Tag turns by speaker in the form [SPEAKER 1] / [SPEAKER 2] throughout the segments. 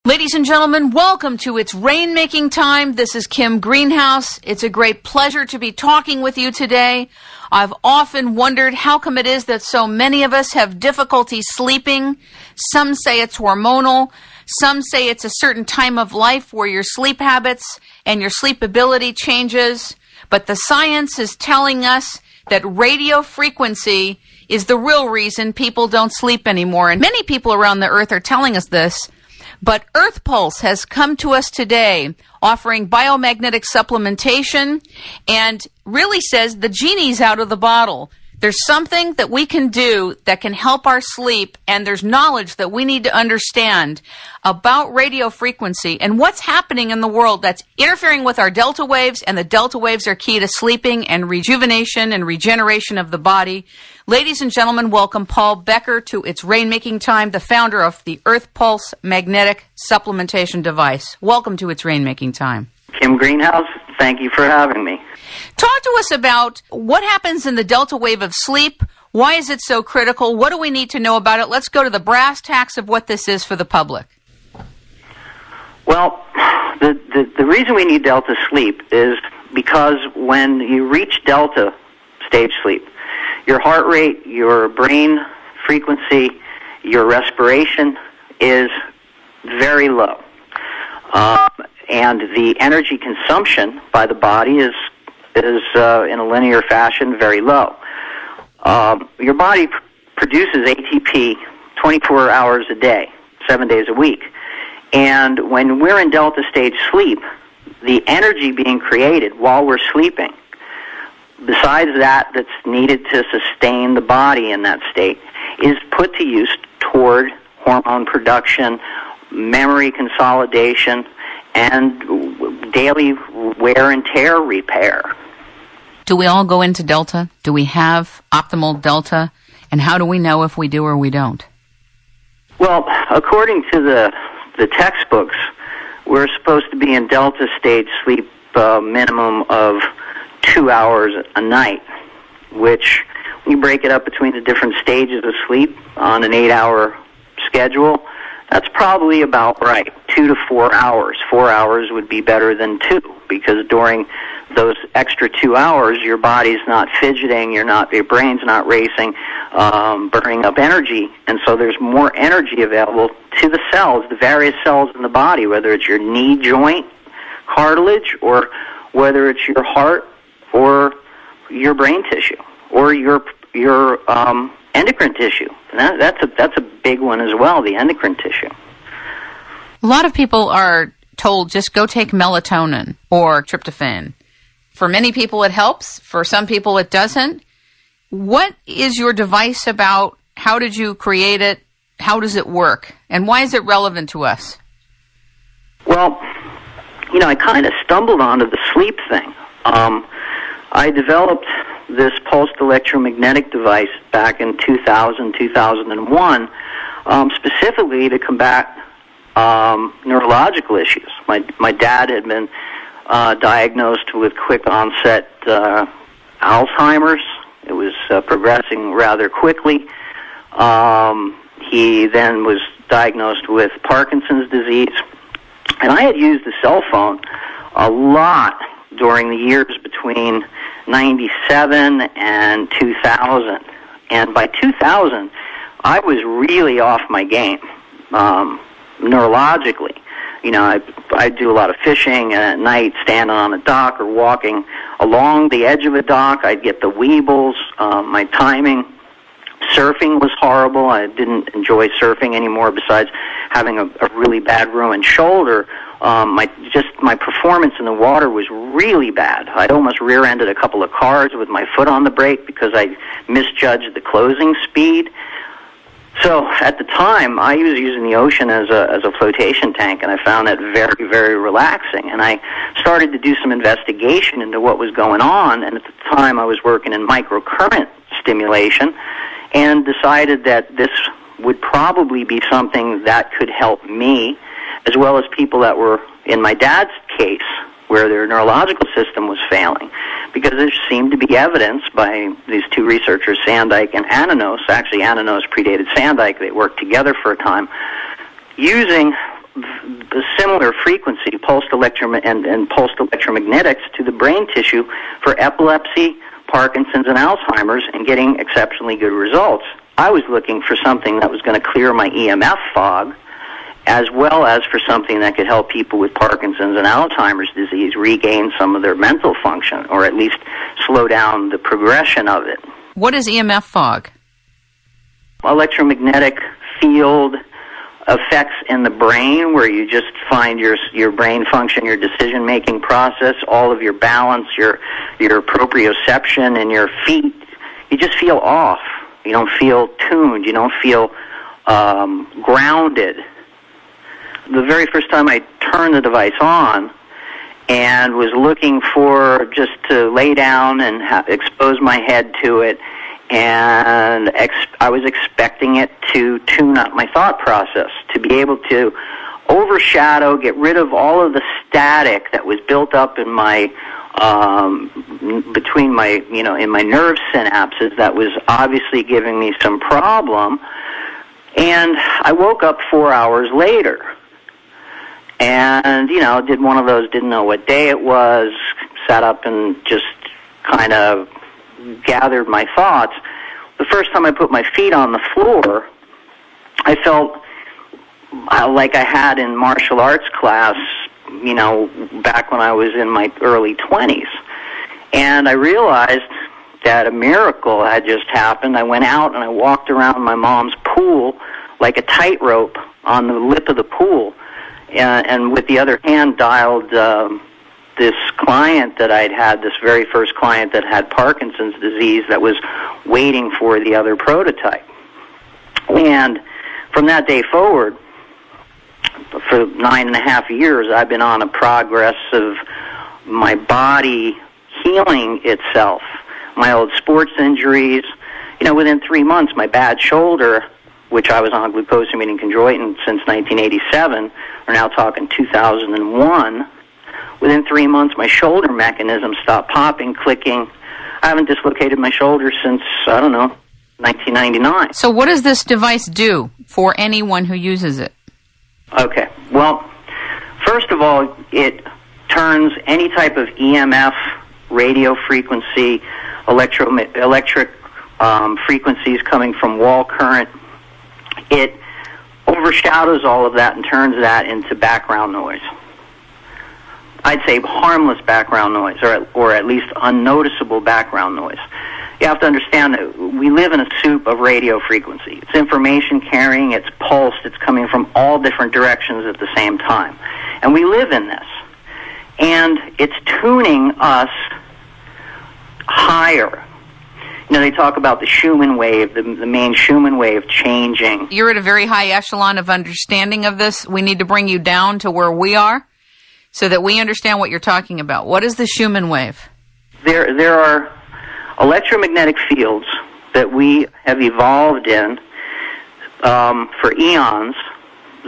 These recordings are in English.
[SPEAKER 1] Ladies and gentlemen, welcome to It's Rainmaking Time. This is Kim Greenhouse. It's a great pleasure to be talking with you today. I've often wondered how come it is that so many of us have difficulty sleeping. Some say it's hormonal. Some say it's a certain time of life where your sleep habits and your sleep ability changes. But the science is telling us that radio frequency is the real reason people don't sleep anymore. And many people around the earth are telling us this. But Earthpulse has come to us today offering biomagnetic supplementation and really says the genie's out of the bottle. There's something that we can do that can help our sleep, and there's knowledge that we need to understand about radio frequency and what's happening in the world that's interfering with our delta waves, and the delta waves are key to sleeping and rejuvenation and regeneration of the body. Ladies and gentlemen, welcome Paul Becker to It's Rainmaking Time, the founder of the Earthpulse magnetic supplementation device. Welcome to It's Rainmaking Time.
[SPEAKER 2] Kim Greenhouse, thank you for having me.
[SPEAKER 1] Talk to us about what happens in the delta wave of sleep. Why is it so critical? What do we need to know about it? Let's go to the brass tacks of what this is for the public.
[SPEAKER 2] Well, the reason we need delta sleep is because when you reach delta stage sleep, your heart rate, your brain frequency, your respiration is very low. And the energy consumption by the body is in a linear fashion very low. Your body produces ATP 24 hours a day, 7 days a week. And when we're in delta stage sleep, the energy being created while we're sleeping, besides that's needed to sustain the body in that state, is put to use toward hormone production, memory consolidation, and daily wear and tear repair.
[SPEAKER 1] Do we all go into delta? Do we have optimal delta? And how do we know if we do or we don't?
[SPEAKER 2] Well, according to the textbooks, we're supposed to be in delta stage sleep minimum of 2 hours a night, which when you break it up between the different stages of sleep on an 8-hour schedule, that's probably about right, 2 to 4 hours. 4 hours would be better than 2, because during those extra 2 hours, your body's not fidgeting, your brain's not racing, burning up energy, and so there's more energy available to the cells, the various cells in the body, whether it's your knee joint cartilage, or whether it's your heart, or your brain tissue, or your endocrine tissue. And that's a big one as well, the endocrine tissue.
[SPEAKER 1] A lot of people are told just go take melatonin or tryptophan. For many people it helps. For some people it doesn't. What is your device about? How did you create it? How does it work? And why is it relevant to us?
[SPEAKER 2] Well, I kind of stumbled onto the sleep thing. I developed this pulsed electromagnetic device back in 2000, 2001, specifically to combat neurological issues. My dad had been diagnosed with quick onset Alzheimer's. It was progressing rather quickly. He then was diagnosed with Parkinson's disease. And I had used the cell phone a lot during the years between 97 and 2000. And by 2000, I was really off my game, neurologically. I do a lot of fishing, and at night, standing on a dock or walking along the edge of a dock, I'd get the weebles. My timing, surfing was horrible. I didn't enjoy surfing anymore, besides having a really bad ruined shoulder. My performance in the water was really bad. I'd almost rear-ended a couple of cars with my foot on the brake because I misjudged the closing speed. So at the time, I was using the ocean as a flotation tank, and I found that very, very relaxing. And I started to do some investigation into what was going on, and at the time I was working in microcurrent stimulation, and decided that this would probably be something that could help me, as well as people that were, in my dad's case, where their neurological system was failing, because there seemed to be evidence by these two researchers, Sandyke and Ananos. Actually, Ananos predated Sandyke. They worked together for a time, using a similar frequency, pulsed and pulsed electromagnetics, to the brain tissue for epilepsy, Parkinson's, and Alzheimer's, and getting exceptionally good results. I was looking for something that was going to clear my EMF fog, as well as for something that could help people with Parkinson's and Alzheimer's disease regain some of their mental function, or at least slow down the progression of it.
[SPEAKER 1] What is EMF fog?
[SPEAKER 2] Electromagnetic field effects in the brain, where you just find your brain function, your decision-making process, all of your balance, your proprioception, and your feet. You just feel off. You don't feel tuned. You don't feel grounded. The very first time I turned the device on and was looking for just to lay down and expose my head to it, and I was expecting it to tune up my thought process, to be able to overshadow, get rid of all of the static that was built up in my between my in my nerve synapses that was obviously giving me some problem. And I woke up 4 hours later, and did one of those, didn't know what day it was, sat up and just kind of gathered my thoughts. The first time I put my feet on the floor, I felt like I had in martial arts class, back when I was in my early 20s. And I realized that a miracle had just happened. I went out and I walked around my mom's pool like a tightrope on the lip of the pool, and with the other hand dialed this client that I'd had, this very first client that had Parkinson's disease, that was waiting for the other prototype. And from that day forward, for 9.5 years, I've been on a progress of my body healing itself. My old sports injuries, within 3 months, my bad shoulder, which I was on glucosamine and chondroitin since 1987, we're now talking 2001, within 3 months, my shoulder mechanism stopped popping, clicking. I haven't dislocated my shoulder since, 1999.
[SPEAKER 1] So what does this device do for anyone who uses it?
[SPEAKER 2] Okay. Well, first of all, it turns any type of EMF, radio frequency, electric frequencies coming from wall current, it overshadows all of that and turns that into background noise. I'd say harmless background noise, or at least unnoticeable background noise. You have to understand that we live in a soup of radio frequency. It's information carrying, it's pulsed, it's coming from all different directions at the same time. And we live in this. And it's tuning us higher. They talk about the Schumann wave, the main Schumann wave changing.
[SPEAKER 1] You're at a very high echelon of understanding of this. We need to bring you down to where we are so that we understand what you're talking about. What is the Schumann wave?
[SPEAKER 2] There are electromagnetic fields that we have evolved in for eons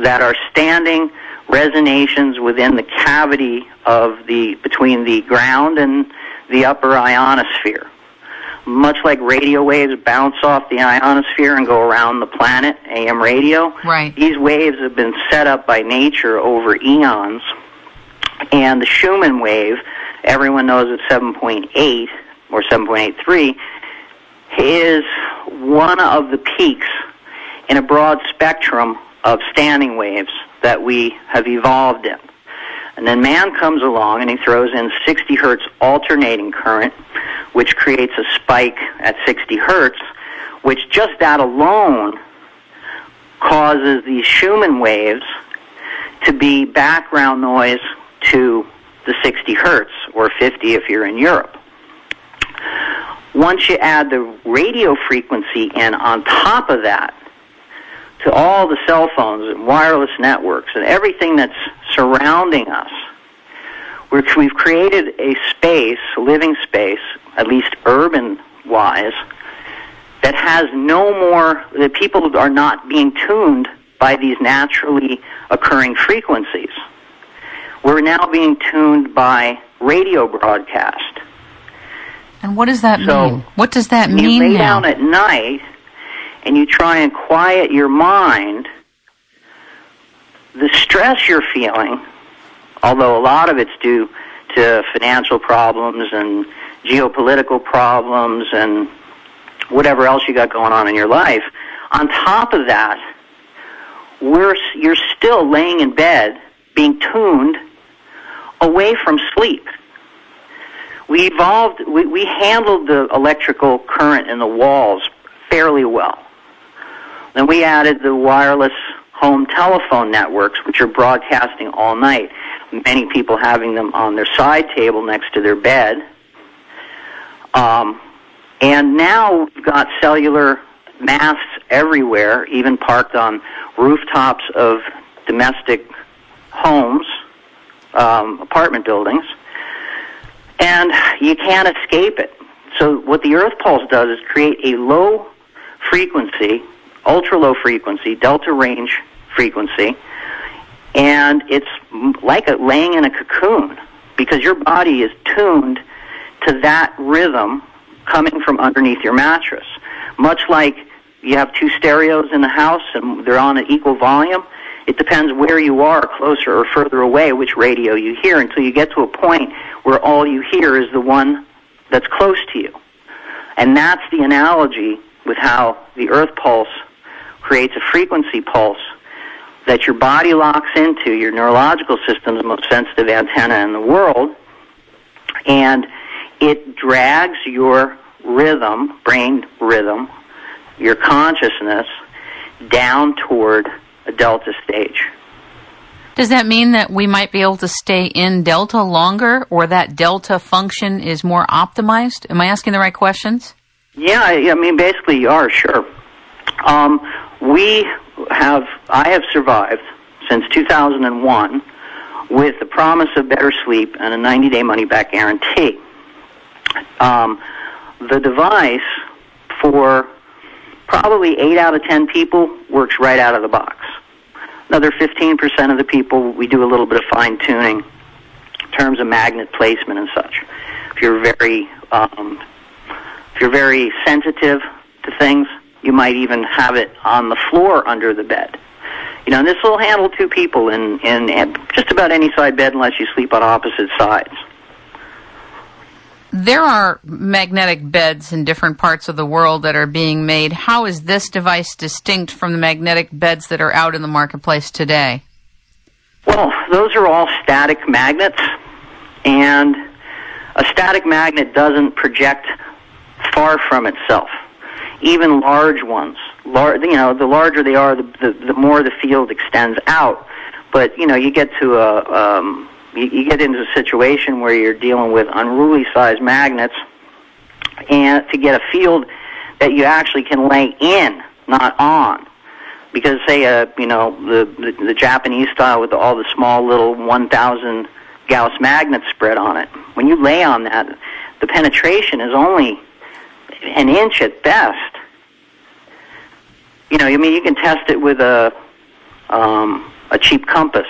[SPEAKER 2] that are standing resonations within the cavity between the ground and the upper ionosphere. Much like radio waves bounce off the ionosphere and go around the planet, AM radio,
[SPEAKER 1] right.
[SPEAKER 2] These waves have been set up by nature over eons. And the Schumann wave, everyone knows it's 7.8 or 7.83, is one of the peaks in a broad spectrum of standing waves that we have evolved in. And then man comes along and he throws in 60 hertz alternating current, which creates a spike at 60 hertz, which just that alone causes these Schumann waves to be background noise to the 60 hertz, or 50 if you're in Europe. Once you add the radio frequency in on top of that, to all the cell phones and wireless networks and everything that's surrounding us, we've created a space, a living space, at least urban-wise, that has no more, that people are not being tuned by these naturally occurring frequencies. We're now being tuned by radio broadcast.
[SPEAKER 1] And what does that mean? What does that mean
[SPEAKER 2] now? You lay
[SPEAKER 1] now?
[SPEAKER 2] down at night and you try and quiet your mind, the stress you're feeling, although a lot of it's due to financial problems and geopolitical problems and whatever else you got going on in your life, on top of that, you're still laying in bed being tuned away from sleep. We handled the electrical current in the walls fairly well. Then we added the wireless home telephone networks, which are broadcasting all night. Many people having them on their side table next to their bed. And now we've got cellular masts everywhere, even parked on rooftops of domestic homes, apartment buildings, and you can't escape it. So what the Earthpulse does is create a low frequency, ultra low frequency, delta range frequency, and it's like laying in a cocoon because your body is tuned to that rhythm coming from underneath your mattress. Much like you have two stereos in the house and they're on an equal volume, it depends where you are, closer or further away, which radio you hear, until you get to a point where all you hear is the one that's close to you. And that's the analogy with how the Earthpulse creates a frequency pulse that your body locks into, your neurological system's most sensitive antenna in the world, and it drags your rhythm, brain rhythm, your consciousness, down toward a delta stage.
[SPEAKER 1] Does that mean that we might be able to stay in delta longer, or that delta function is more optimized? Am I asking the right questions?
[SPEAKER 2] Yeah, I mean, basically you are, sure. I have survived since 2001 with the promise of better sleep and a 90-day money-back guarantee. The device, for probably 8 out of 10 people, works right out of the box. Another 15% of the people, we do a little bit of fine-tuning in terms of magnet placement and such. If you're very sensitive to things, you might even have it on the floor under the bed. You know, and this will handle two people in just about any side bed unless you sleep on opposite sides.
[SPEAKER 1] There are magnetic beds in different parts of the world that are being made. How is this device distinct from the magnetic beds that are out in the marketplace today?
[SPEAKER 2] Well, those are all static magnets, and a static magnet doesn't project far from itself. Even large ones, the larger they are, the more the field extends out. But you get to you get into a situation where you're dealing with unruly sized magnets, and to get a field that you actually can lay in, not on. Because say the Japanese style with all the small little 1,000 Gauss magnets spread on it, when you lay on that, the penetration is only an inch at best. You can test it with a cheap compass.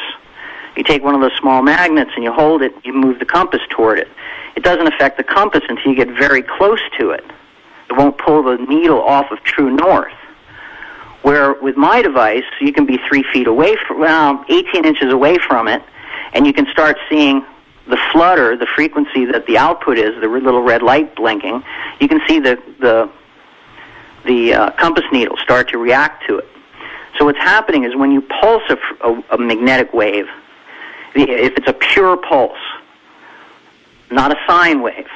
[SPEAKER 2] You take one of those small magnets and you hold it, you move the compass toward it. It doesn't affect the compass until you get very close to it. It won't pull the needle off of true north. Where with my device, you can be 3 feet away 18 inches away from it, and you can start seeing the flutter, the frequency that the output is, the little red light blinking. You can see the compass needle start to react to it. So what's happening is when you pulse a magnetic wave, if it's a pure pulse, not a sine wave,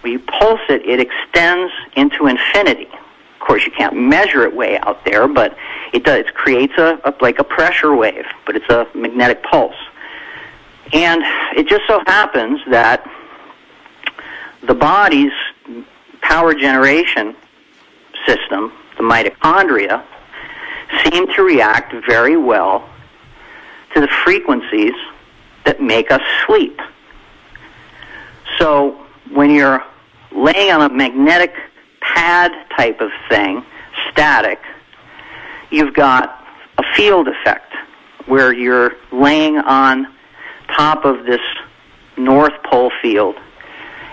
[SPEAKER 2] when you pulse it, it extends into infinity. Of course, you can't measure it way out there, but it does. It creates like a pressure wave, but it's a magnetic pulse. And it just so happens that the body's power generation system, the mitochondria, seem to react very well to the frequencies that make us sleep. So when you're laying on a magnetic pad type of thing, static, you've got a field effect where you're laying on top of this North Pole field,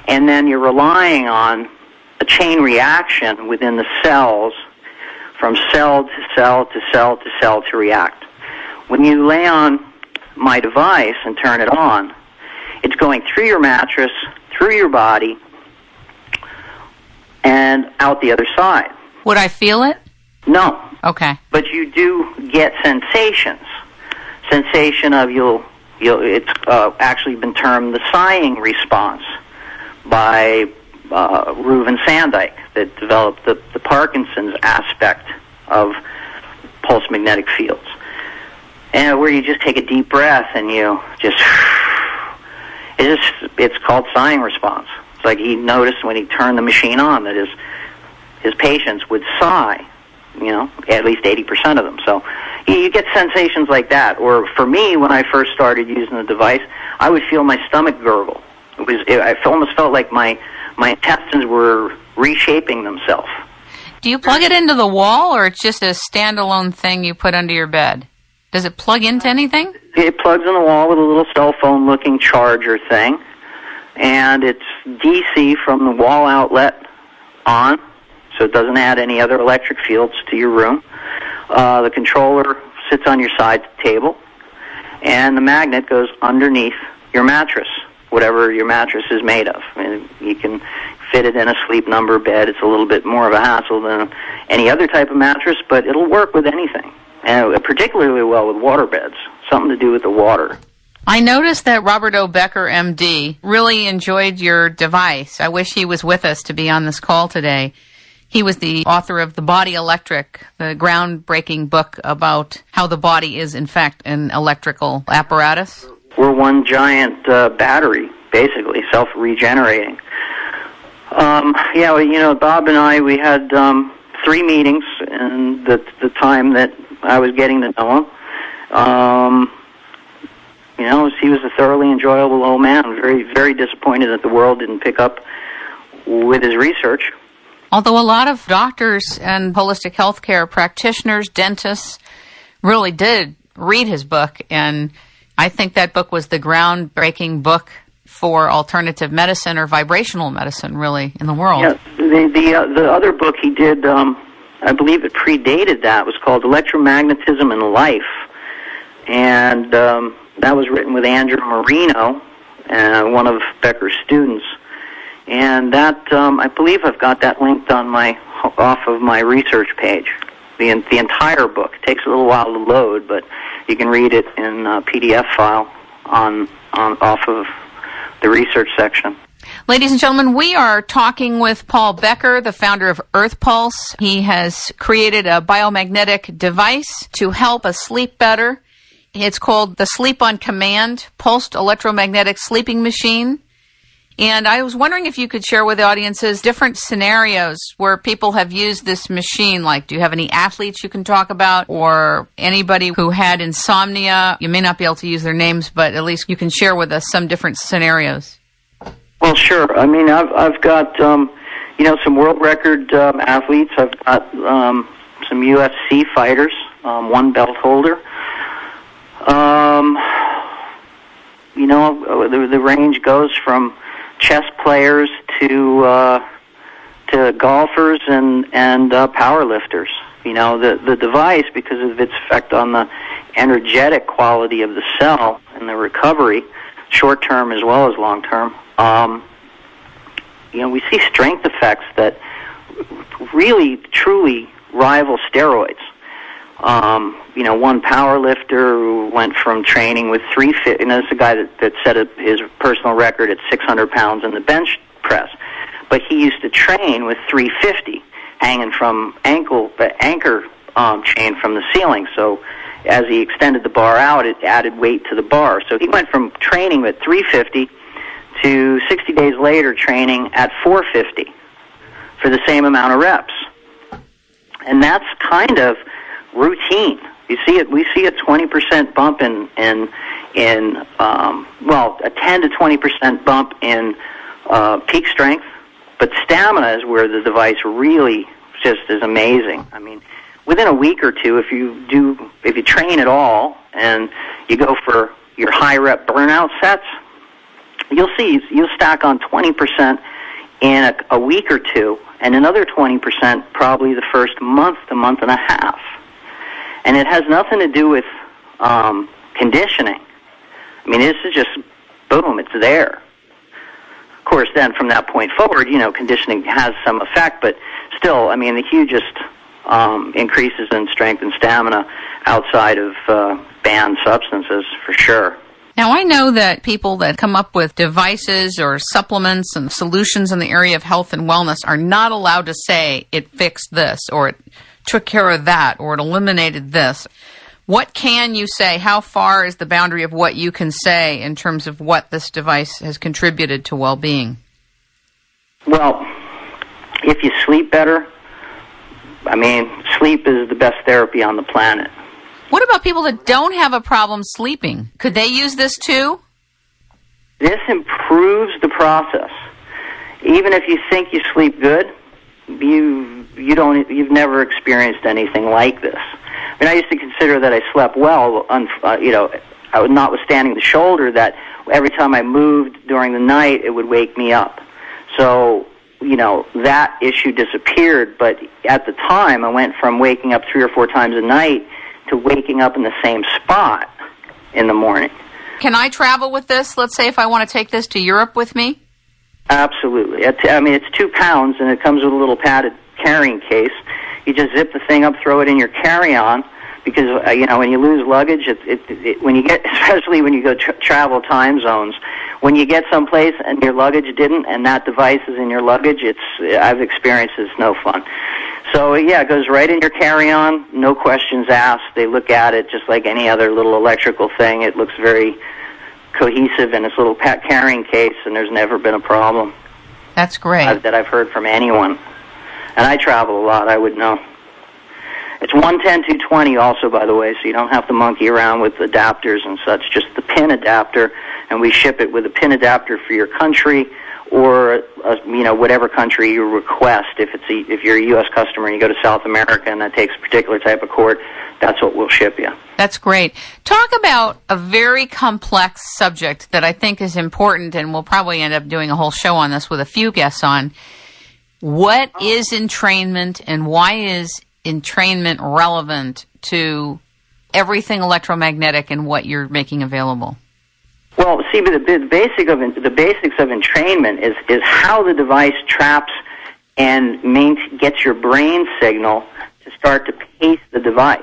[SPEAKER 2] and then you're relying on a chain reaction within the cells from cell to cell to cell to cell to react. when you lay on my device and turn it on, it's going through your mattress, through your body, and out the other side.
[SPEAKER 1] Would I feel it?
[SPEAKER 2] No.
[SPEAKER 1] Okay.
[SPEAKER 2] But you do get sensations. Sensation of it's actually been termed the sighing response by Reuven Sandike, that developed the Parkinson's aspect of pulse magnetic fields. And where you just take a deep breath and you it's called sighing response. It's like he noticed when he turned the machine on that his patients would sigh, at least 80% of them. So you get sensations like that. Or for me, when I first started using the device, I would feel my stomach gurgle. I almost felt like my intestines were reshaping themselves.
[SPEAKER 1] Do you plug it into the wall, or it's just a standalone thing you put under your bed? Does it plug into anything?
[SPEAKER 2] It plugs in the wall with a little cell phone-looking charger thing, and it's DC from the wall outlet on, so it doesn't add any other electric fields to your room. The controller sits on your side table, and the magnet goes underneath your mattress, whatever your mattress is made of. And you can fit it in a sleep number bed. It's a little bit more of a hassle than any other type of mattress, but it'll work with anything, and particularly well with water beds, something to do with the water.
[SPEAKER 1] I noticed that Robert O. Becker, MD, really enjoyed your device. I wish he was with us to be on this call today. He was the author of The Body Electric, the groundbreaking book about how the body is, in fact, an electrical apparatus.
[SPEAKER 2] We're one giant battery, basically, self-regenerating. Bob and I, we had 3 meetings in the time that I was getting to know him. He was a thoroughly enjoyable old man. Very, very disappointed that the world didn't pick up with his research.
[SPEAKER 1] Although a lot of doctors and holistic healthcare practitioners, dentists, really did read his book, and I think that book was the groundbreaking book for alternative medicine or vibrational medicine, really, in the world.
[SPEAKER 2] Yeah, the other book he did, I believe it predated that, was called Electromagnetism in Life, and that was written with Andrew Marino, one of Becker's students. And that, I believe I've got that linked on off of my research page. The entire book. It takes a little while to load, but you can read it in a PDF file off of the research section.
[SPEAKER 1] Ladies and gentlemen, we are talking with Paul Becker, the founder of Earthpulse. He has created a biomagnetic device to help us sleep better. It's called the Sleep on Command Pulsed Electromagnetic Sleeping Machine. And I was wondering if you could share with the audiences different scenarios where people have used this machine. Like, do you have any athletes you can talk about, or anybody who had insomnia? You may not be able to use their names, but at least you can share with us some different scenarios.
[SPEAKER 2] Well, sure. I mean, I've got some world record athletes. I've got some UFC fighters, one belt holder. The range goes from chess players to golfers and power lifters. The device, because of its effect on the energetic quality of the cell and the recovery, short term as well as long term. We see strength effects that really, truly rival steroids. One power lifter who went from training with 350, and this is a guy that set up his personal record at 600 pounds in the bench press, but he used to train with 350 hanging from anchor chain from the ceiling. So as he extended the bar out, it added weight to the bar. So he went from training at 350 to 60 days later training at 450 for the same amount of reps. And that's kind of routine. We see a 20% bump in a 10 to 20% bump in peak strength, but stamina is where the device really just is amazing. I mean, within a week or two, if you train at all and you go for your high rep burnout sets, you'll stack on 20% in a week or two, and another 20% probably the first month to month and a half. And it has nothing to do with conditioning. I mean, this is just, boom, it's there. Of course, then from that point forward, conditioning has some effect, but still, I mean, the hugest increases in strength and stamina outside of banned substances, for sure.
[SPEAKER 1] Now, I know that people that come up with devices or supplements and solutions in the area of health and wellness are not allowed to say it fixed this, or it took care of that, or it eliminated this. What can you say? How far is the boundary of what you can say in terms of what this device has contributed to well-being?
[SPEAKER 2] Well, if you sleep better, I mean, sleep is the best therapy on the planet.
[SPEAKER 1] What about people that don't have a problem sleeping? Could they use this too?
[SPEAKER 2] This improves the process. Even if you think you sleep good, you've never experienced anything like this. I mean, I used to consider that I slept well, notwithstanding the shoulder, that every time I moved during the night, it would wake me up. So, that issue disappeared, but at the time, I went from waking up 3 or 4 times a night to waking up in the same spot in the morning.
[SPEAKER 1] Can I travel with this? Let's say if I want to take this to Europe with me?
[SPEAKER 2] Absolutely. It's 2 pounds, and it comes with a little padded carrying case. You just zip the thing up, throw it in your carry-on, because when you lose luggage, especially when you go travel time zones, when you get someplace and your luggage didn't, and that device is in your luggage, I've experienced it's no fun. So it goes right in your carry-on, no questions asked. They look at it just like any other little electrical thing. It looks very cohesive in its little carrying case, and there's never been a problem.
[SPEAKER 1] That's great.
[SPEAKER 2] That I've heard from anyone. And I travel a lot, I would know. It's 110, 220 also, by the way, so you don't have to monkey around with adapters and such, just the pin adapter, and we ship it with a pin adapter for your country or whatever country you request. If you're a U.S. customer and you go to South America and that takes a particular type of cord, that's what we'll ship you.
[SPEAKER 1] That's great. Talk about a very complex subject that I think is important, and we'll probably end up doing a whole show on this with a few guests on. What is entrainment, and why is entrainment relevant to everything electromagnetic and what you're making available?
[SPEAKER 2] Well, see, the basics of entrainment is how the device traps and gets your brain signal to start to pace the device.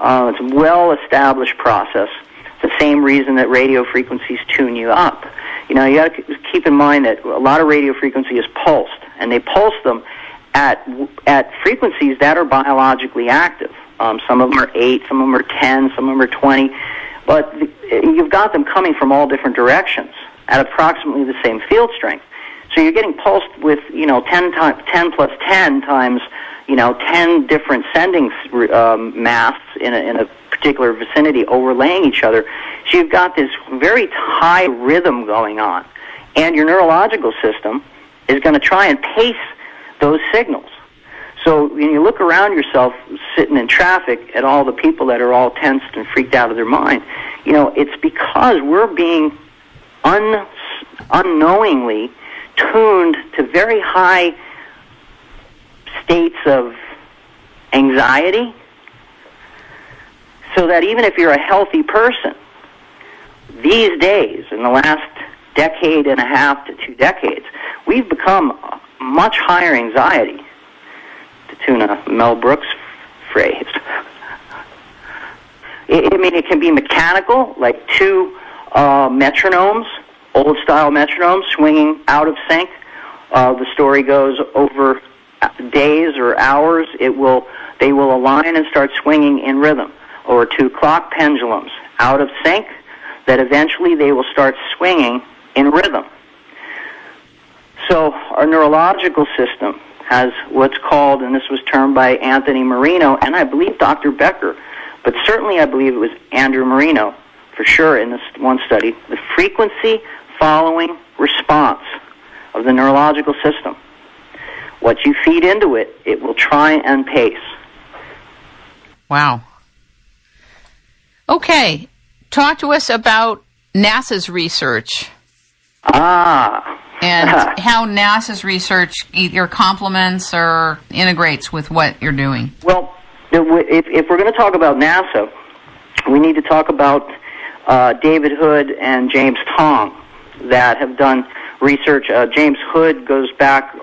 [SPEAKER 2] It's a well-established process. It's the same reason that radio frequencies tune you up. You got to keep in mind that a lot of radio frequency is pulsed, and they pulse them at frequencies that are biologically active. Some of them are 8, some of them are 10, some of them are 20. But you've got them coming from all different directions at approximately the same field strength. So you're getting pulsed with 10 plus 10 times 10 different sending masts in a particular vicinity overlaying each other. So you've got this very high rhythm going on, and your neurological system is going to try and pace those signals. So when you look around yourself sitting in traffic at all the people that are all tensed and freaked out of their mind, it's because we're being unknowingly tuned to very high states of anxiety, so that even if you're a healthy person, these days, in the last decade and a half to 2 decades, we've become much higher anxiety, to tune a Mel Brooks phrase. It can be mechanical, like 2 metronomes, old-style metronomes, swinging out of sync. The story goes over days or hours. They will align and start swinging in rhythm. Or 2 clock pendulums out of sync, that eventually they will start swinging in rhythm. So our neurological system has what's called, and this was termed by Anthony Marino, and I believe Dr. Becker, but certainly I believe it was Andrew Marino, for sure, in this one study, the frequency following response of the neurological system. What you feed into it, it will try and pace.
[SPEAKER 1] Wow. Okay, talk to us about NASA's research. And how NASA's research either complements or integrates with what you're doing.
[SPEAKER 2] Well, if we're going to talk about NASA, we need to talk about David Hood and James Tong that have done research. James Hood goes back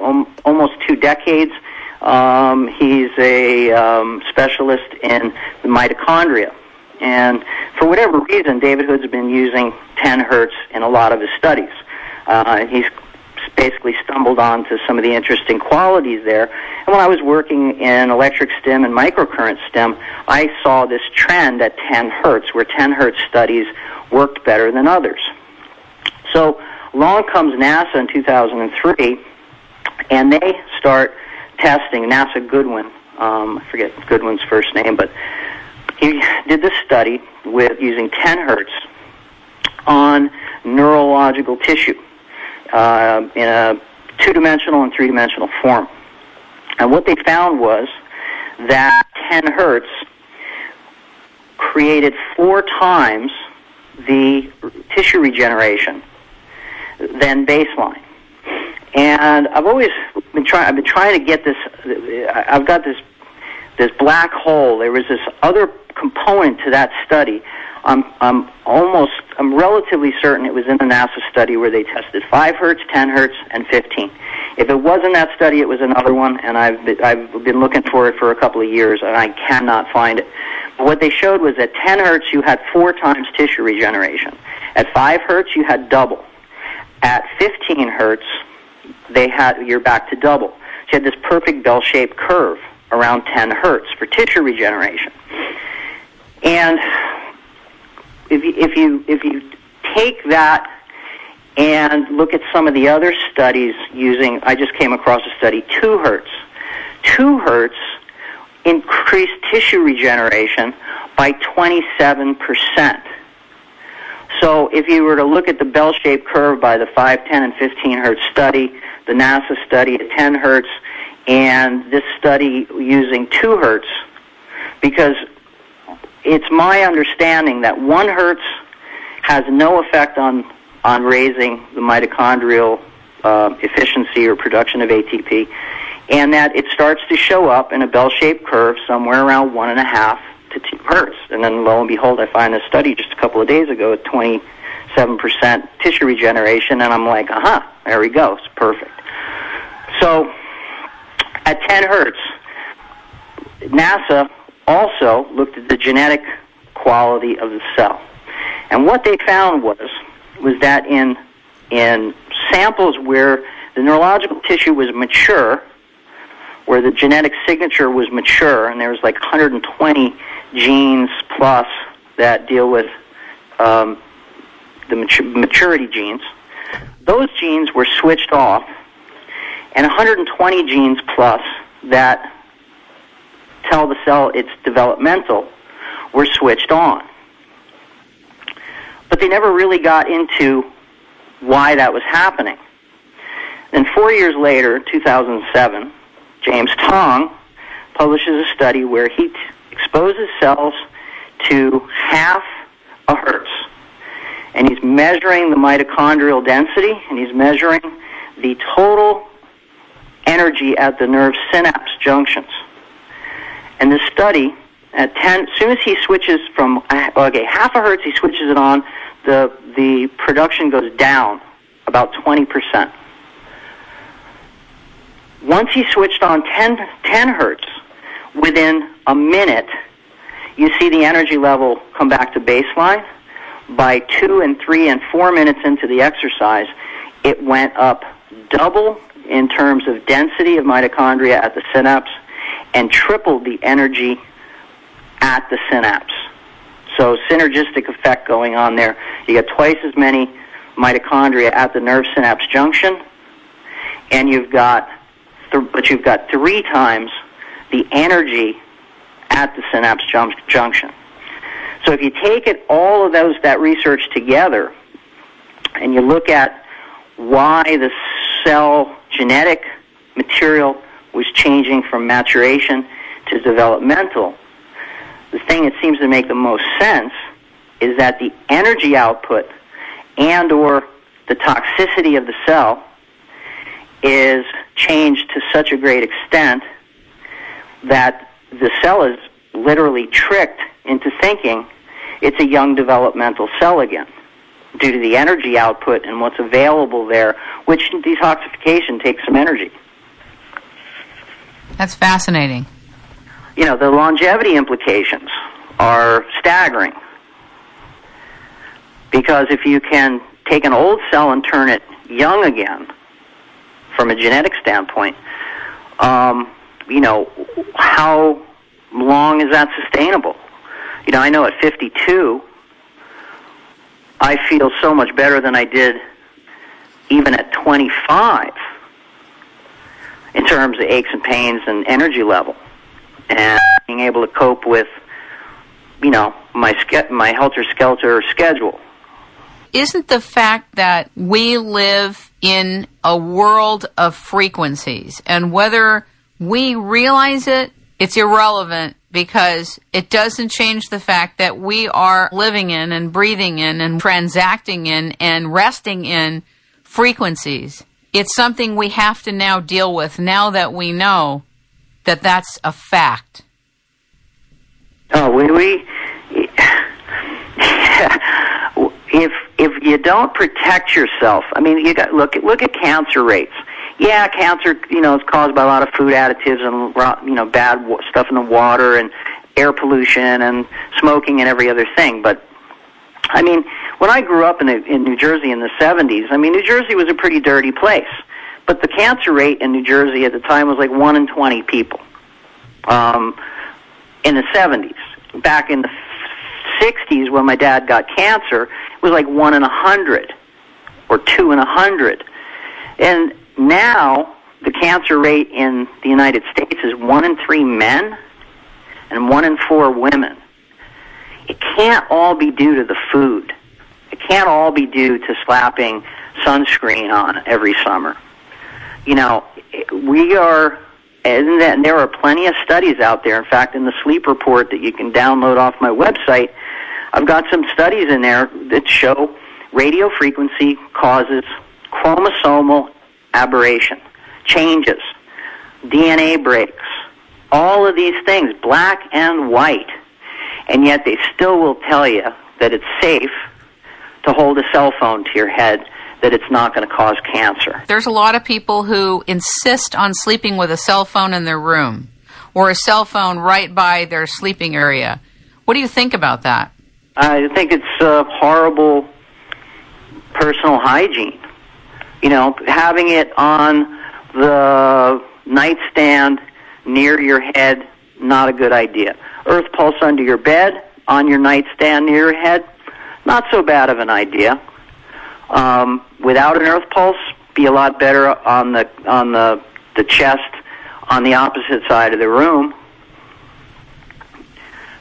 [SPEAKER 2] almost 2 decades. He's a specialist in the mitochondria. And for whatever reason, David Hood's been using 10 hertz in a lot of his studies. He's basically stumbled onto some of the interesting qualities there. And when I was working in electric stim and microcurrent stim, I saw this trend at 10 hertz, where 10 hertz studies worked better than others. So along comes NASA in 2003, and they start testing, NASA Goodwin, I forget Goodwin's first name, but he did this study with using 10 hertz on neurological tissue in a 2-dimensional and 3-dimensional form. And what they found was that 10 hertz created 4 times the tissue regeneration than baseline. And I've been trying to get this. I've got this black hole. There was this other component to that study. I'm relatively certain it was in the NASA study where they tested 5 hertz, 10 hertz, and 15. If it wasn't that study, it was another one, and I've been looking for it for a couple of years, and I cannot find it. But what they showed was at 10 hertz, you had 4 times tissue regeneration. At 5 hertz, you had double. At 15 hertz, you're back to double. So you had this perfect bell-shaped curve around 10 hertz for tissue regeneration. And if you take that and look at some of the other studies using, I just came across a study, 2 hertz. 2 hertz increased tissue regeneration by 27%. So if you were to look at the bell-shaped curve by the 5, 10, and 15 hertz study, the NASA study at 10 hertz, and this study using 2 hertz, because it's my understanding that 1 hertz has no effect on raising the mitochondrial efficiency or production of ATP, and that it starts to show up in a bell-shaped curve somewhere around 1.5 to 2 hertz. And then lo and behold, I find a study just a couple of days ago at 27% tissue regeneration, and I'm like, there we go, it's perfect. So at 10 hertz, NASA also looked at the genetic quality of the cell. And what they found was that in samples where the neurological tissue was mature, where the genetic signature was mature, and there was like 120 genes plus that deal with the maturity genes, those genes were switched off, and 120 genes plus that tell the cell it's developmental were switched on. But they never really got into why that was happening. Then 4 years later, 2007, James Tong publishes a study where he exposes cells to 0.5 hertz. And he's measuring the mitochondrial density, and he's measuring the total energy at the nerve synapse junctions. And this study, at 10, as soon as he switches from, 0.5 hertz, he switches it on, the production goes down about 20%. Once he switched on 10 hertz, within a minute, you see the energy level come back to baseline. By 2 and 3 and 4 minutes into the exercise, it went up double in terms of density of mitochondria at the synapse and tripled the energy at the synapse. So synergistic effect going on there. You get twice as many mitochondria at the nerve synapse junction, and you've got 3 times the energy at the synapse junction. So if you take all of that research together, and you look at why the cell genetic material was changing from maturation to developmental, the thing that seems to make the most sense is that the energy output and or the toxicity of the cell is changed to such a great extent that the cell is literally tricked into thinking it's a young developmental cell again, due to the energy output and what's available there, which detoxification takes some energy.
[SPEAKER 1] That's fascinating.
[SPEAKER 2] You know, the longevity implications are staggering. Because if you can take an old cell and turn it young again, from a genetic standpoint, you know, how long is that sustainable? You know, I know at 52, I feel so much better than I did even at 25 in terms of aches and pains and energy level, and being able to cope with, you know, my helter-skelter schedule.
[SPEAKER 1] Isn't the fact that we live in a world of frequencies, and whether we realize it, it's irrelevant, because it doesn't change the fact that we are living in and breathing in and transacting in and resting in frequencies. It's something we have to now deal with now that we know that that's a fact.
[SPEAKER 2] Oh, if you don't protect yourself, I mean, you got look at cancer rates. Yeah, cancer, you know, is caused by a lot of food additives and, you know, bad stuff in the water and air pollution and smoking and every other thing. But I mean, when I grew up in New Jersey in the 70s, I mean, New Jersey was a pretty dirty place. But the cancer rate in New Jersey at the time was like 1 in 20 people. In the 70s, back in the 60s, when my dad got cancer, it was like 1 in 100 or 2 in 100. And now the cancer rate in the United States is 1 in 3 men and 1 in 4 women. It can't all be due to the food. It can't all be due to slapping sunscreen on every summer. You know, we are, and there are plenty of studies out there. In fact, in the sleep report that you can download off my website, I've got some studies in there that show radio frequency causes chromosomal aberration, changes, DNA breaks, all of these things, black and white. And yet they still will tell you that it's safe to hold a cell phone to your head, that it's not going to cause cancer.
[SPEAKER 1] There's a lot of people who insist on sleeping with a cell phone in their room or a cell phone right by their sleeping area. What do you think about that?
[SPEAKER 2] I think it's horrible personal hygiene. You know, having it on the nightstand near your head, not a good idea. Earthpulse under your bed, on your nightstand near your head, not so bad of an idea. Without an Earthpulse, be a lot better on the chest, on the opposite side of the room.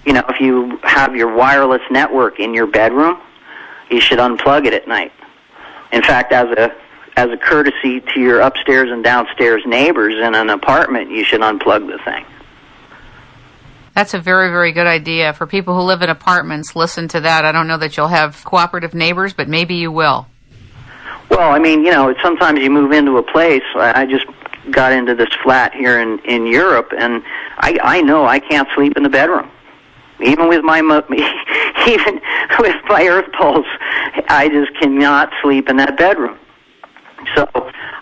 [SPEAKER 2] You know, if you have your wireless network in your bedroom, you should unplug it at night. In fact, as a courtesy to your upstairs and downstairs neighbors in an apartment, you should unplug the thing.
[SPEAKER 1] That's a very, very good idea. For people who live in apartments, listen to that. I don't know that you'll have cooperative neighbors, but maybe you will.
[SPEAKER 2] Well, I mean, you know, sometimes you move into a place. I just got into this flat here in Europe, and I know I can't sleep in the bedroom. Even with my Earthpulse, I just cannot sleep in that bedroom. So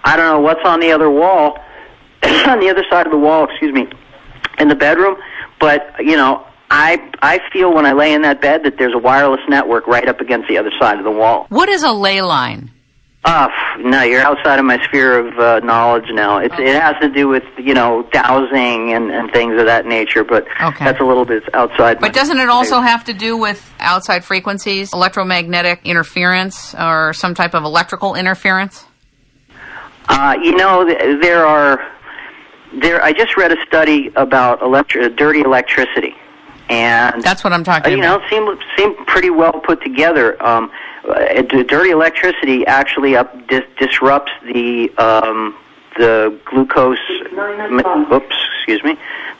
[SPEAKER 2] I don't know what's on the other wall, on the other side of the wall, in the bedroom. But, you know, I feel when I lay in that bed that there's a wireless network right up against the other side of the wall.
[SPEAKER 1] What is a ley line?
[SPEAKER 2] No, you're outside of my sphere of knowledge now. It has to do with, you know, dowsing and things of that nature, but that's a little bit outside.
[SPEAKER 1] But doesn't it also have to do with outside frequencies, electromagnetic interference, or some type of electrical interference?
[SPEAKER 2] You know, I just read a study about dirty electricity, and
[SPEAKER 1] that's what I'm talking about.
[SPEAKER 2] You know, seemed pretty well put together. Dirty electricity actually disrupts the glucose.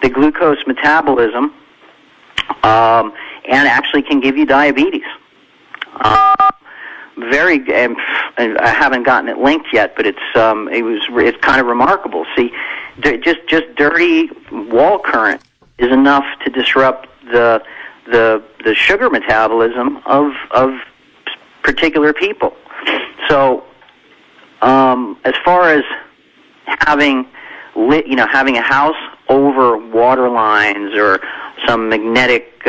[SPEAKER 2] The glucose metabolism, and actually can give you diabetes. I haven't gotten it linked yet, but it's kind of remarkable. See, just dirty wall current is enough to disrupt the the sugar metabolism of particular people. So, as far as having a house over water lines or some magnetic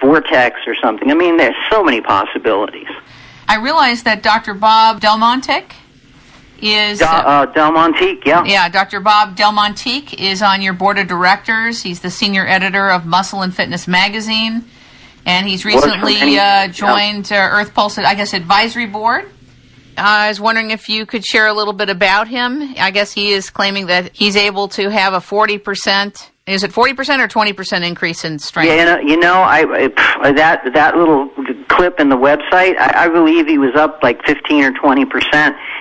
[SPEAKER 2] vortex or something, I mean, there's so many possibilities.
[SPEAKER 1] I realize that Dr. Bob Del Monte is...
[SPEAKER 2] Del Monte, yeah.
[SPEAKER 1] Yeah, Dr. Bob Del Monte is on your board of directors. He's the senior editor of Muscle and Fitness magazine, and he's recently joined Earthpulse, I guess, advisory board. I was wondering if you could share a little bit about him. I guess he is claiming that he's able to have a 40%, is it 40% or 20% increase in strength?
[SPEAKER 2] Yeah, that little clip in the website, I believe he was up like 15 or 20%. You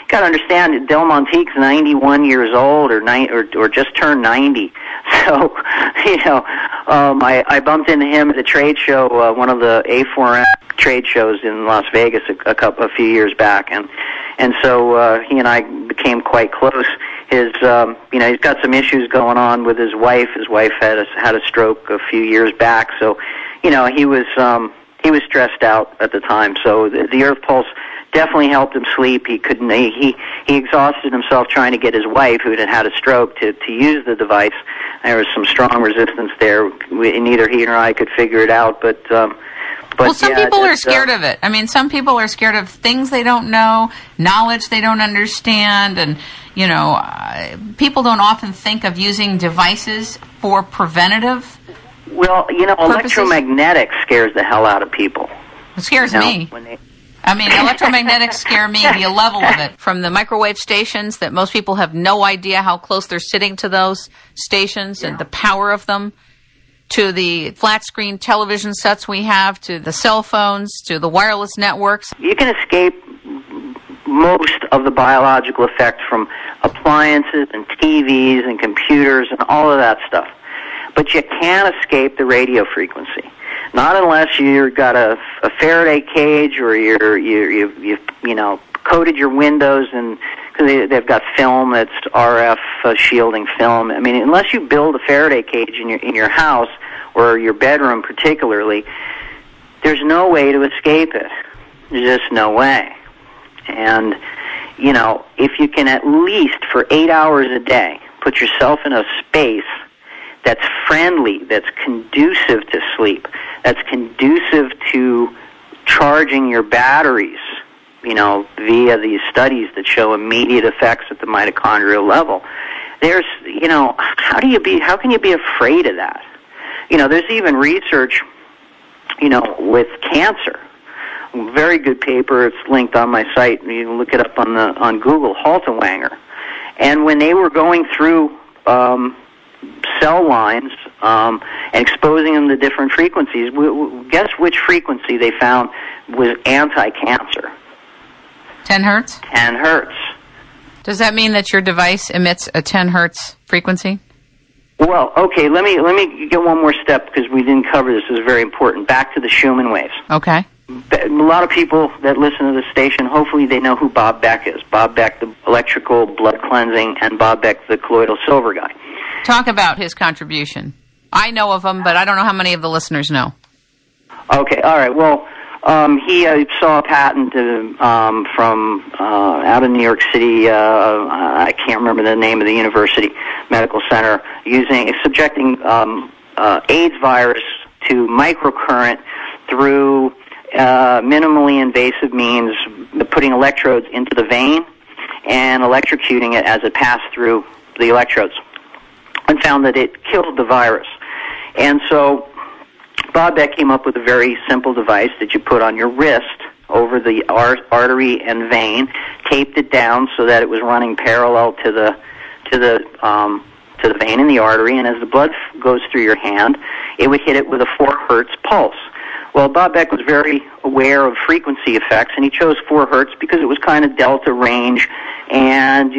[SPEAKER 2] got to understand that Del Monte's 91 years old or just turned 90. So, I bumped into him at a trade show, one of the A4M trade shows in Las Vegas a few years back, and so he and I became quite close. He's got some issues going on with his wife. His wife had a stroke a few years back, so he was stressed out at the time. So the Earth Pulse definitely helped him sleep. He exhausted himself trying to get his wife, who had a stroke, to use the device. There was some strong resistance there. Neither he nor I could figure it out, but
[SPEAKER 1] some people are scared of it. I mean, some people are scared of things they don't know, knowledge they don't understand, and, people don't often think of using devices for preventative purposes.
[SPEAKER 2] Electromagnetic scares the hell out of people.
[SPEAKER 1] It scares me. Electromagnetics scare me, the level of it. From the microwave stations that most people have no idea how close they're sitting to those stations and the power of them, to the flat-screen television sets we have, to the cell phones, to the wireless networks.
[SPEAKER 2] You can escape most of the biological effect from appliances and TVs and computers and all of that stuff. But you can't escape the radio frequency. Not unless you've got a Faraday cage or you've coated your windows, and because they've got film that's RF shielding film. I mean, unless you build a Faraday cage in your house or your bedroom particularly, there's no way to escape it. There's just no way. And if you can at least for 8 hours a day put yourself in a space that's friendly, that's conducive to sleep, that's conducive to charging your batteries, via these studies that show immediate effects at the mitochondrial level. There's, how can you be afraid of that? There's even research, with cancer. Very good paper. It's linked on my site. You can look it up on Google, Haltenwanger. And when they were going through cell lines and exposing them to different frequencies, guess which frequency they found was anti-cancer?
[SPEAKER 1] 10 hertz?
[SPEAKER 2] 10 hertz.
[SPEAKER 1] Does that mean that your device emits a 10 hertz frequency?
[SPEAKER 2] Well, okay, let me get one more step because we didn't cover this. This is very important. Back to the Schumann waves.
[SPEAKER 1] Okay.
[SPEAKER 2] A lot of people that listen to the station, hopefully they know who Bob Beck is. Bob Beck, the electrical blood cleansing, and Bob Beck, the colloidal silver guy.
[SPEAKER 1] Talk about his contribution. I know of him, but I don't know how many of the listeners know.
[SPEAKER 2] Okay, all right. Well, he saw a patent from out of New York City. I can't remember the name of the university medical center, subjecting AIDS virus to microcurrent through minimally invasive means, putting electrodes into the vein and electrocuting it as it passed through the electrodes, and found that it killed the virus. And so Bob Beck came up with a very simple device that you put on your wrist over the artery and vein, taped it down so that it was running parallel to the vein in the artery, and as the blood goes through your hand, it would hit it with a 4 hertz pulse. Well, Bob Beck was very aware of frequency effects, and he chose 4 hertz because it was kind of delta range. And,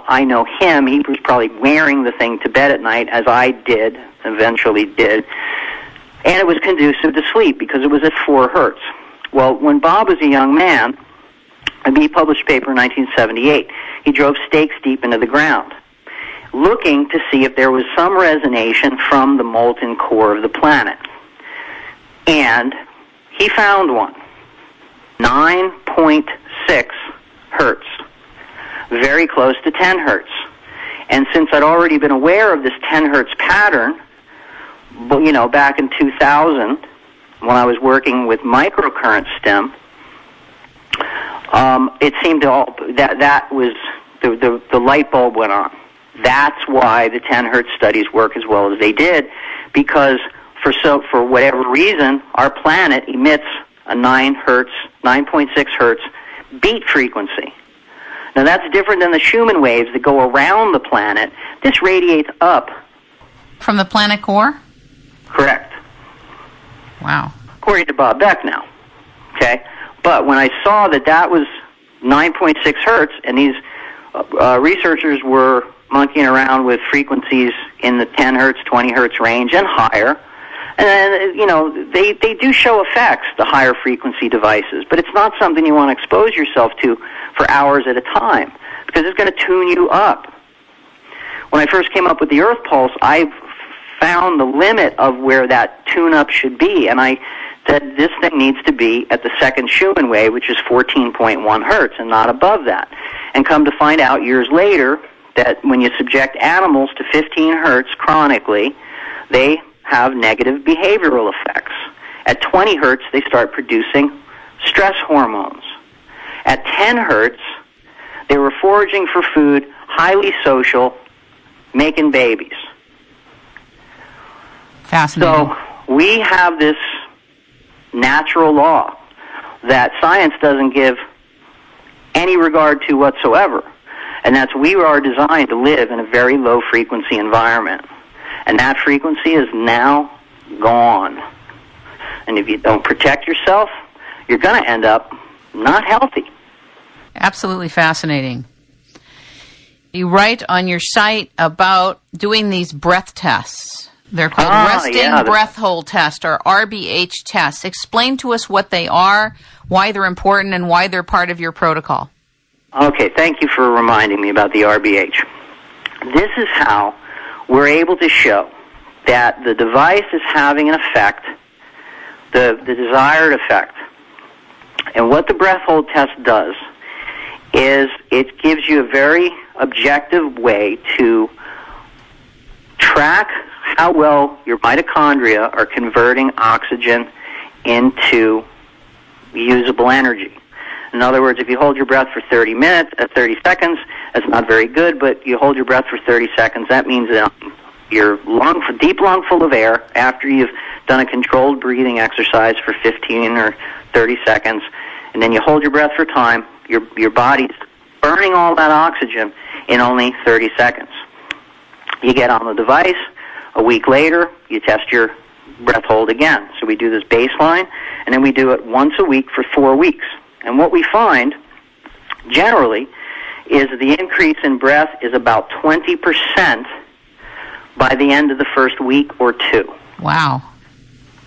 [SPEAKER 2] I know him. He was probably wearing the thing to bed at night, as I eventually did. And it was conducive to sleep because it was at 4 hertz. Well, when Bob was a young man, he published a paper in 1978. He drove stakes deep into the ground, looking to see if there was some resonation from the molten core of the planet. And he found one, 9.6 hertz, very close to 10 hertz. And since I'd already been aware of this 10 hertz pattern, back in 2000, when I was working with microcurrent stim, it seemed that was the light bulb went on. That's why the 10 hertz studies work as well as they did, because for whatever reason, our planet emits a 9.6 hertz beat frequency. Now that's different than the Schumann waves that go around the planet. This radiates up.
[SPEAKER 1] From the planet core?
[SPEAKER 2] Correct.
[SPEAKER 1] Wow.
[SPEAKER 2] According to Bob Beck now. Okay? But when I saw that was 9.6 hertz, and these researchers were monkeying around with frequencies in the 10 hertz, 20 hertz range and higher, and then, they do show effects, the higher frequency devices, but it's not something you want to expose yourself to for hours at a time, because it's going to tune you up. When I first came up with the Earthpulse, I found the limit of where that tune-up should be, and I said this thing needs to be at the second Schumann wave, which is 14.1 hertz, and not above that. And come to find out years later that when you subject animals to 15 hertz chronically, they have negative behavioral effects. At 20 hertz, they start producing stress hormones. At 10 hertz, they were foraging for food, highly social, making babies.
[SPEAKER 1] Fascinating.
[SPEAKER 2] So we have this natural law that science doesn't give any regard to whatsoever, and that's we are designed to live in a very low frequency environment, and that frequency is now gone. And if you don't protect yourself, you're going to end up not healthy.
[SPEAKER 1] Absolutely fascinating. You write on your site about doing these breath tests. They're called resting breath hold test, or RBH tests. Explain to us what they are, why they're important, and why they're part of your protocol.
[SPEAKER 2] Okay, thank you for reminding me about the RBH. This is how we're able to show that the device is having an effect, the desired effect. And what the breath hold test does is it gives you a very objective way to track how well your mitochondria are converting oxygen into usable energy. In other words, if you hold your breath for 30 seconds, that's not very good, but you hold your breath for 30 seconds, that means that your deep lung full of air, after you've done a controlled breathing exercise for 15 or 30 seconds, and then you hold your breath for time, your body's burning all that oxygen in only 30 seconds. You get on the device. A week later, you test your breath hold again. So we do this baseline, and then we do it once a week for 4 weeks. And what we find, generally, is the increase in breath is about 20% by the end of the first week or two.
[SPEAKER 1] Wow.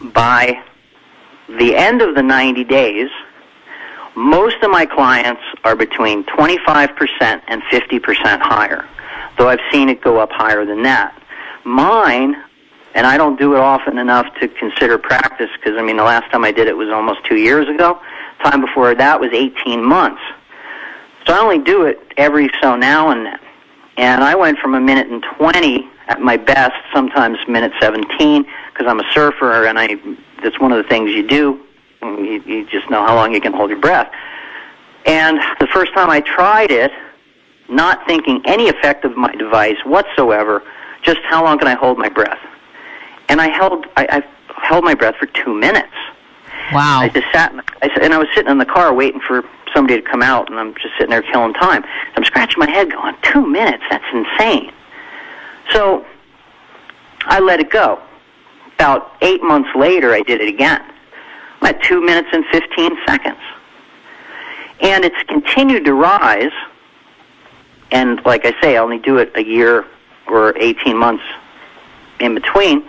[SPEAKER 2] By the end of the 90 days, most of my clients are between 25% and 50% higher, though I've seen it go up higher than that. Mine, and I don't do it often enough to consider practice, because, the last time I did it was almost 2 years ago. Time before that was 18 months. So I only do it every so now and then. And I went from 1:20 at my best, sometimes 1:17, because I'm a surfer, and that's one of the things you do. You just know how long you can hold your breath. And the first time I tried it, not thinking any effect of my device whatsoever, just how long can I hold my breath? And I held my breath for 2 minutes.
[SPEAKER 1] Wow.
[SPEAKER 2] I just sat, and I was sitting in the car waiting for somebody to come out, and I'm just sitting there killing time. I'm scratching my head going, 2 minutes? That's insane. So I let it go. About 8 months later, I did it again. I'm at 2 minutes and 15 seconds. And it's continued to rise, and like I say, I only do it a year or 18 months in between.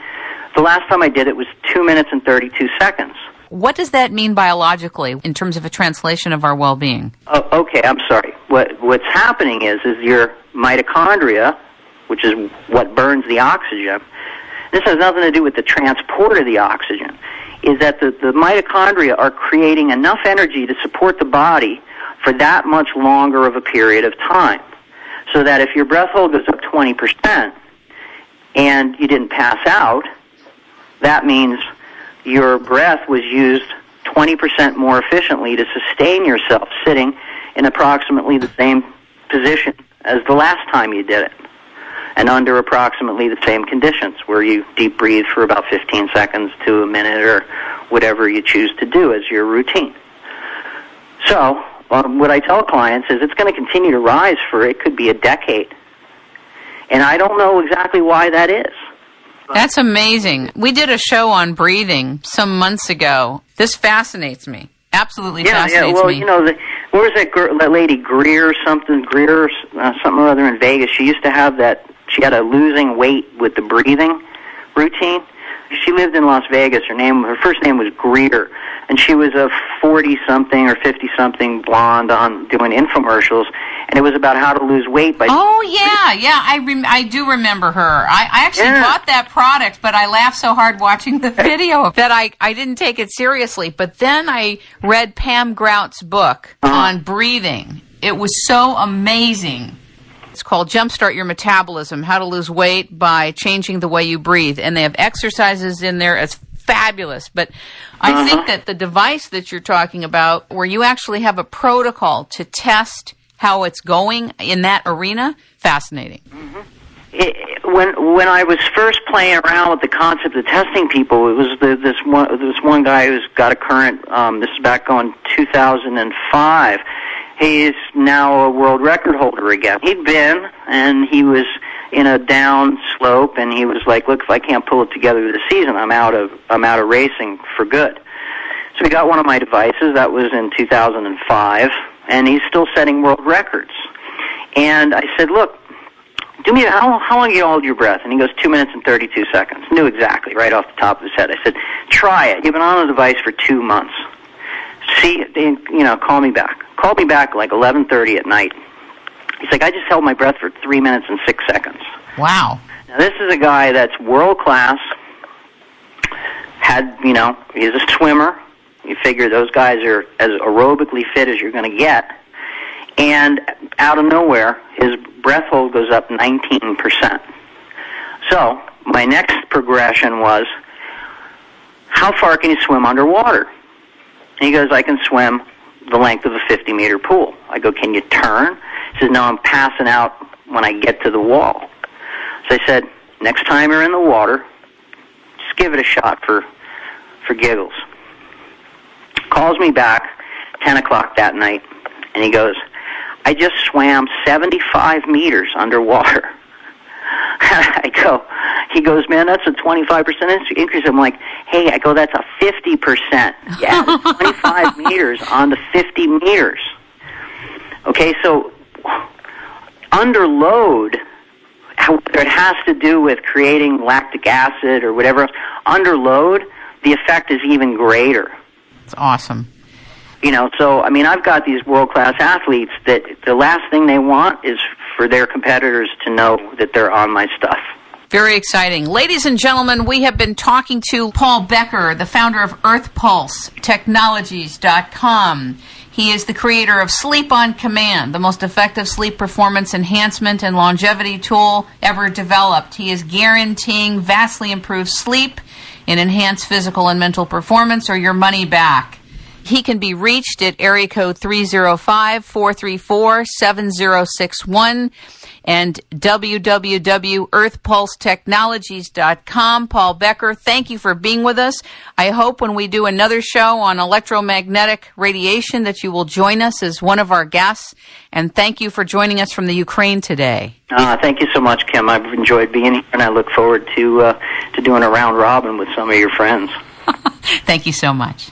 [SPEAKER 2] The last time I did it was 2 minutes and 32 seconds.
[SPEAKER 1] What does that mean biologically in terms of a translation of our well-being?
[SPEAKER 2] Oh, okay, I'm sorry. What's happening is your mitochondria, which is what burns the oxygen, this has nothing to do with the transport of the oxygen. is that the mitochondria are creating enough energy to support the body for that much longer of a period of time. So that if your breath hold goes up 20% and you didn't pass out, that means your breath was used 20% more efficiently to sustain yourself sitting in approximately the same position as the last time you did it, and under approximately the same conditions, where you deep breathe for about 15 seconds to a minute or whatever you choose to do as your routine. So what I tell clients is it's going to continue to rise for, it could be a decade. And I don't know exactly why that is.
[SPEAKER 1] That's amazing. We did a show on breathing some months ago. This fascinates me. Absolutely fascinates me.
[SPEAKER 2] Yeah, well, you know, what was that lady, Greer something or other in Vegas? She used to have that, she had a losing weight with the breathing routine. She lived in Las Vegas. Her first name was Greer, and she was a 40-something or 50-something blonde on doing infomercials, and it was about how to lose weight by...
[SPEAKER 1] Oh, yeah, I do remember her. I actually bought that product, but I laughed so hard watching the video that I didn't take it seriously. But then I read Pam Grout's book on breathing. It was so amazing. It's called Jumpstart Your Metabolism, How to Lose Weight by Changing the Way You Breathe. And they have exercises in there. It's fabulous. But I think that the device that you're talking about, where you actually have a protocol to test how it's going in that arena, fascinating.
[SPEAKER 2] When I was first playing around with the concept of testing people, it was this one guy who's got a current, this is back on 2005, he is now a world record holder again. He'd been, and he was in a down slope, and he was like, look, if I can't pull it together this season, I'm out of racing for good. So he got one of my devices. That was in 2005, and he's still setting world records. And I said, look, do me, how long do you hold your breath? And he goes, 2 minutes and 32 seconds. Knew exactly, right off the top of his head. I said, try it. You've been on the device for 2 months. See, call me back. Called me back like 11:30 at night. He's like, I just held my breath for 3 minutes and 6 seconds.
[SPEAKER 1] Wow.
[SPEAKER 2] Now, this is a guy that's world class, he's a swimmer. You figure those guys are as aerobically fit as you're going to get. And out of nowhere, his breath hold goes up 19%. So my next progression was, how far can you swim underwater? And he goes, I can swim the length of a 50-meter pool. I go, can you turn? He says, no, I'm passing out when I get to the wall. So I said, next time you're in the water, just give it a shot for giggles. Calls me back 10 o'clock that night, and he goes, I just swam 75 meters underwater. He goes, man, that's a 25% increase. I'm like, hey, that's a 50%. Yeah, 25 meters on the 50 meters. Okay, so under load, whether it has to do with creating lactic acid or whatever else, under load, the effect is even greater.
[SPEAKER 1] It's awesome.
[SPEAKER 2] So, I've got these world-class athletes that the last thing they want is for their competitors to know that they're on my stuff.
[SPEAKER 1] Very exciting. Ladies and gentlemen, we have been talking to Paul Becker, the founder of Earthpulse Technologies.com. He is the creator of Sleep on Command, the most effective sleep performance enhancement and longevity tool ever developed. He is guaranteeing vastly improved sleep and enhanced physical and mental performance or your money back. He can be reached at area code 305-434-7061 and www.earthpulsetechnologies.com. Paul Becker, thank you for being with us. I hope when we do another show on electromagnetic radiation that you will join us as one of our guests. And thank you for joining us from the Ukraine today.
[SPEAKER 2] Thank you so much, Kim. I've enjoyed being here, and I look forward to doing a round robin with some of your friends.
[SPEAKER 1] Thank you so much.